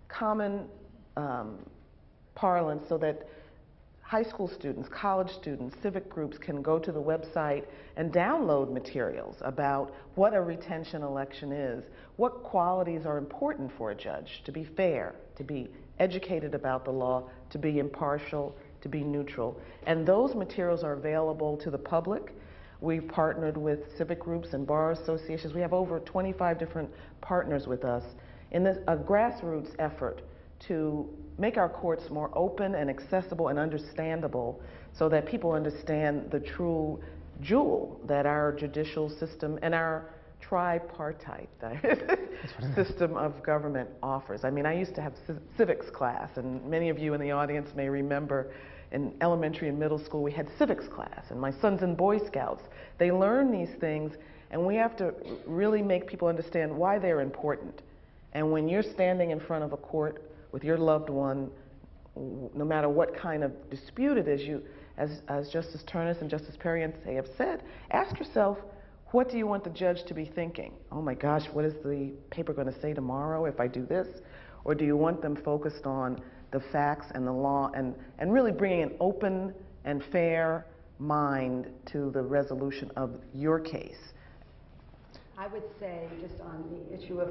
common parlance, so that high school students, college students, civic groups can go to the website and download materials about what a retention election is, what qualities are important for a judge: to be fair, to be educated about the law, to be impartial, to be neutral. And those materials are available to the public. We've partnered with civic groups and bar associations. We have over 25 different partners with us in this a grassroots effort to make our courts more open and accessible and understandable, so that people understand the true jewel that our judicial system and our tripartite system of government offers. I mean, I used to have civics class, and many of you in the audience may remember in elementary and middle school we had civics class, and my son's in Boy Scouts. They learn these things, and we have to really make people understand why they're important. And when you're standing in front of a court with your loved one, no matter what kind of dispute it is, you, as Justice Turnus and Justice Periente have said, ask yourself, what do you want the judge to be thinking? Oh my gosh, what is the paper going to say tomorrow if I do this? Or do you want them focused on the facts and the law, and really bringing an open and fair mind to the resolution of your case? I would say, just on the issue of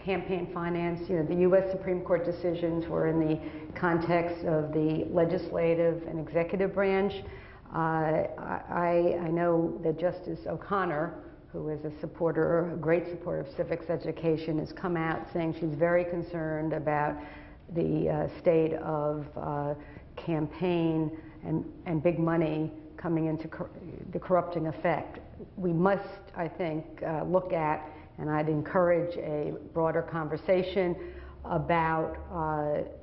campaign finance, you know, the U.S. Supreme Court decisions were in the context of the legislative and executive branch. I know that Justice O'Connor, who is a great supporter of civics education, has come out saying she's very concerned about the state of campaign and big money coming into the corrupting effect. We must, I think, look at, and I'd encourage a broader conversation about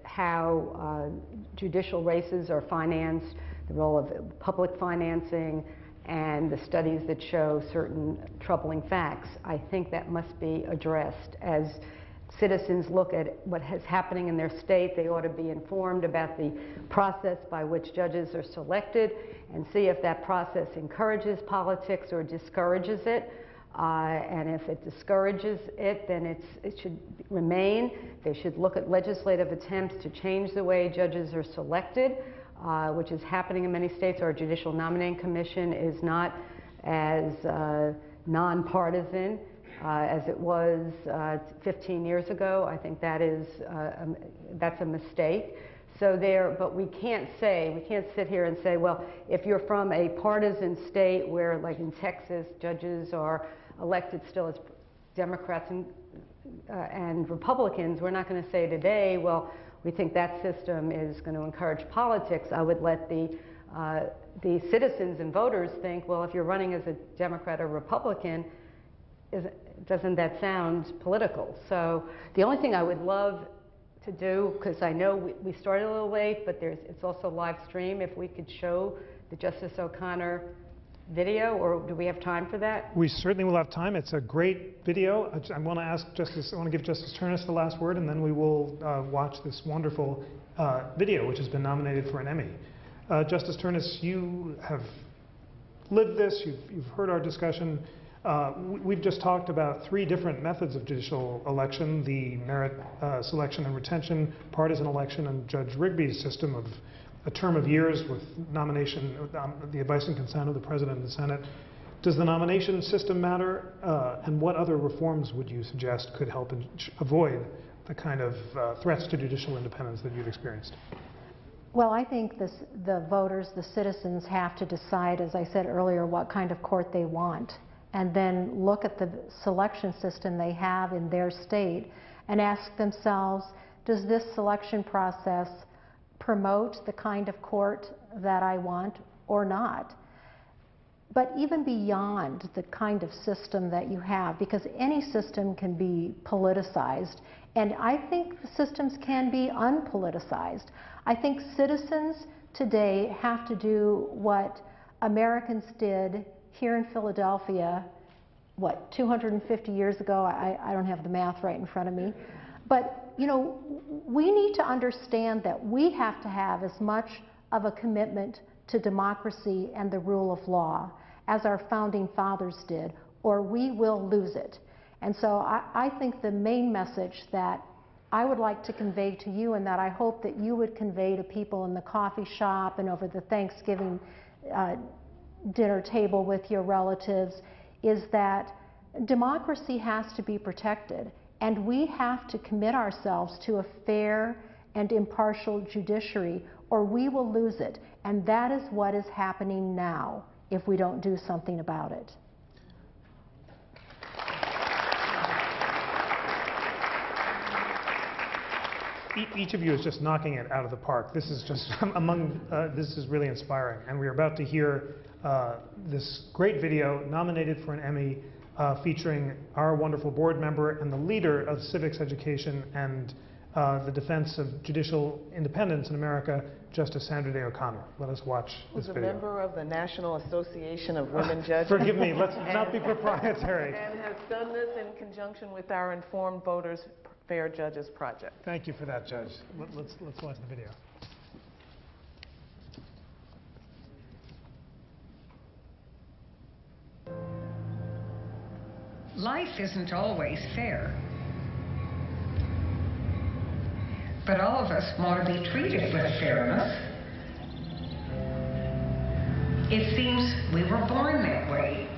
how judicial races are financed, the role of public financing, and the studies that show certain troubling facts. I think that must be addressed. As citizens look at what is happening in their state, they ought to be informed about the process by which judges are selected, and see if that process encourages politics or discourages it. And if it discourages it, then it should remain. They should look at legislative attempts to change the way judges are selected, which is happening in many states. Our Judicial Nominating Commission is not as nonpartisan as it was 15 years ago. I think that is that's a mistake. So but we can't sit here and say, well, if you're from a partisan state where, like in Texas, judges are elected still as Democrats and Republicans, we're not going to say today, well, we think that system is going to encourage politics. I would let the citizens and voters think, well, if you're running as a Democrat or Republican, doesn't that sound political? So the only thing I would love to do, because I know we started a little late, but it's also live stream, if we could show the Justice O'Connor video, or do we have time for that? We certainly will have time. It's a great video. I want to give Justice Turnus the last word, and then we will watch this wonderful video, which has been nominated for an Emmy. Justice Turnus, you have lived this. You've heard our discussion. We've just talked about 3 different methods of judicial election: the merit selection and retention, partisan election, and Judge Rigby's system of a term of years with nomination, the advice and consent of the President and the Senate. Does the nomination system matter? And what other reforms would you suggest could help avoid the kind of threats to judicial independence that you've experienced? Well, I think the voters, the citizens, have to decide, as I said earlier, what kind of court they want, and then look at the selection system they have in their state and ask themselves, does this selection process promote the kind of court that I want or not? But even beyond the kind of system that you have, because any system can be politicized, and I think the systems can be unpoliticized. I think citizens today have to do what Americans did here in Philadelphia, 250 years ago? I don't have the math right in front of me. But, you know, we need to understand that we have to have as much of a commitment to democracy and the rule of law as our founding fathers did, or we will lose it. And so I think the main message that I would like to convey to you, and that I hope that you would convey to people in the coffee shop and over the Thanksgiving dinner table with your relatives, is that democracy has to be protected, and we have to commit ourselves to a fair and impartial judiciary, or we will lose it. And that is what is happening now if we don't do something about it. Each of you is just knocking it out of the park. This is just this is really inspiring. And we're about to hear this great video nominated for an Emmy featuring our wonderful board member and the leader of civics education and the defense of judicial independence in America, Justice Sandra Day O'Connor. Let us watch this video. Who's a member of the National Association of Women Judges. Forgive me, let's not be proprietary. And has done this in conjunction with our Informed Voters Fair Judges Project. Thank you for that, Judge. Let's watch the video. Life isn't always fair. But all of us want to be treated with fairness. It seems we were born that way.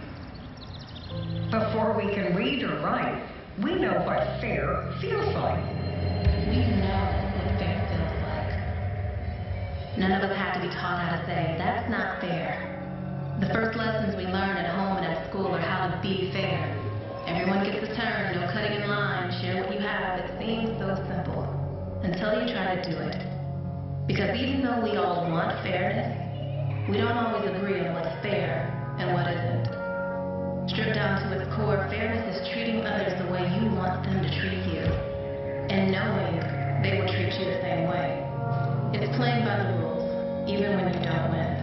Before we can read or write, we know what fair feels like. We know what fair feels like. None of us have to be taught how to say, that's not fair. The first lessons we learn at home and at school are how to be fair. Everyone gets a turn, no cutting in line, share what you have. It seems so simple until you try to do it. Because even though we all want fairness, we don't always agree on what's fair and what isn't. Stripped down to its core, fairness is treating others the way you want them to treat you, and knowing they will treat you the same way. It's playing by the rules, even when you don't win.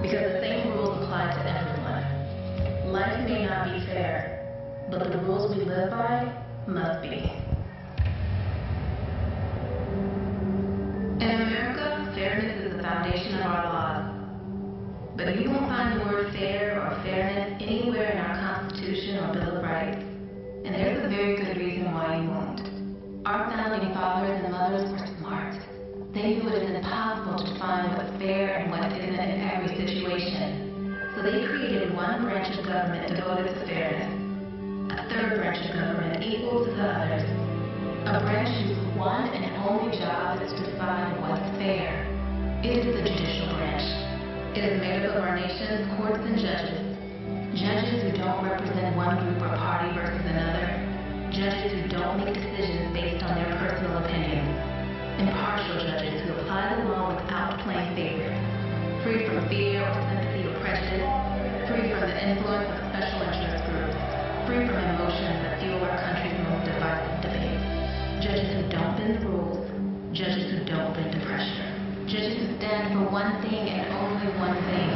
Because the same rules apply to everyone. Life may not be fair, but the rules we live by must be. In America, fairness is the foundation of our laws. But you won't find the word fair or fairness anywhere in our Constitution or Bill of Rights. And there's a very good reason why you won't. Our founding fathers and mothers were smart. They knew it is impossible to find what's fair and what isn't in every situation. So they created one branch of government devoted to fairness. A third branch of government equal to the others. A branch whose one and only job is to decide what's fair. It is the judicial branch. It is made up of our nation's courts and judges. Judges who don't represent one group or party versus another. Judges who don't make decisions based on their personal opinions. Impartial judges who apply the law without playing favorites. Free from fear or sympathy or prejudice. Free from the influence of special interest groups. Free from emotions that fuel our country's most divisive debates. Judges who don't bend the rules. Judges who don't bend to pressure. Judges who stand for one thing and only one thing.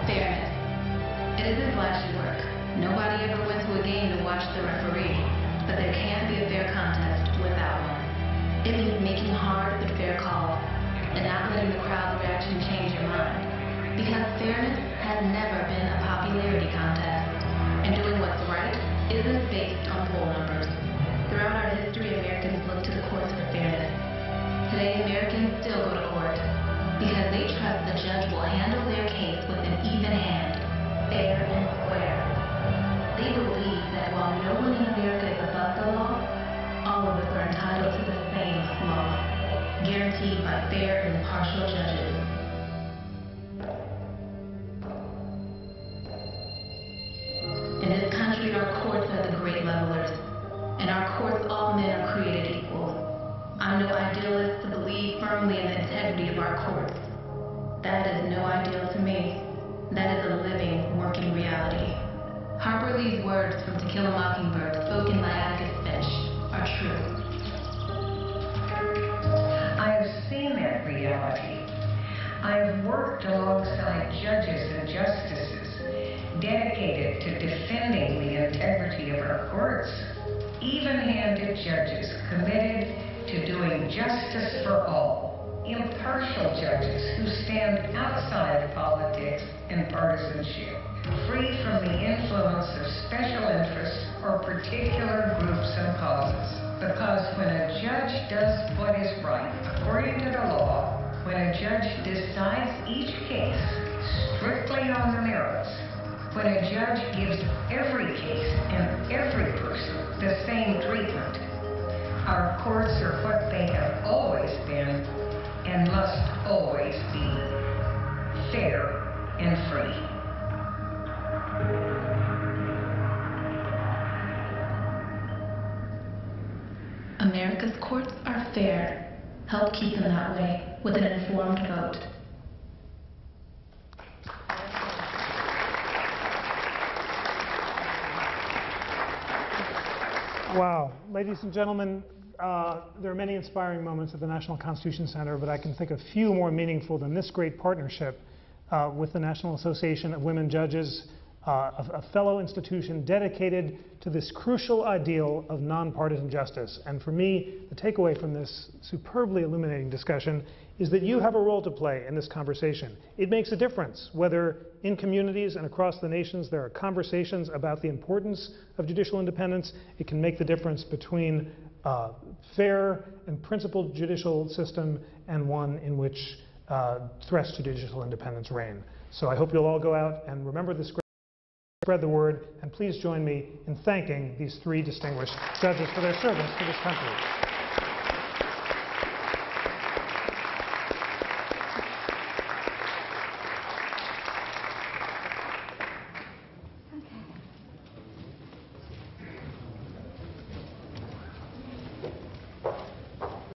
Fairness. It isn't flashy work. Nobody ever went to a game to watch the referee, but there can be a fair contest without one. It means making hard but fair calls, and not letting the crowd's reaction change your mind. Because fairness has never been a popularity contest, and doing what's right isn't based on poll numbers. Throughout our history, Americans look to the courts for fairness. Today, Americans still go to court because they trust the judge will handle their case with an even hand, fair and square. They believe that while no one in America is above the law, all of us are entitled to the same law, guaranteed by fair and impartial judges. In this country, our courts are the great levelers. In our courts, all men are created equal. I'm no idealist to believe firmly in the integrity of our courts. That is no ideal to me. That is a living, working reality. Harper Lee's words from To Kill a Mockingbird, spoken by Atticus Finch, are true. I have seen that reality. I have worked alongside judges and justices dedicated to defending the integrity of our courts. Even-handed judges committed to doing justice for all. Impartial judges who stand outside politics and partisanship, free from the influence of special interests or particular groups and causes. Because when a judge does what is right according to the law, when a judge decides each case strictly on the merits, when a judge gives every case and every person the same treatment, our courts are what they have always been and must always be: fair and free. America's courts are fair. Help keep them that way with an informed vote. Wow. Ladies and gentlemen, there are many inspiring moments at the National Constitution Center, but I can think of few more meaningful than this great partnership with the National Association of Women Judges, a fellow institution dedicated to this crucial ideal of nonpartisan justice. And for me, the takeaway from this superbly illuminating discussion is that you have a role to play in this conversation. It makes a difference whether in communities and across the nations there are conversations about the importance of judicial independence. It can make the difference between fair and principled judicial system and one in which threats to judicial independence reign. So I hope you'll all go out and remember this, spread the word, and please join me in thanking these three distinguished judges for their service to this country.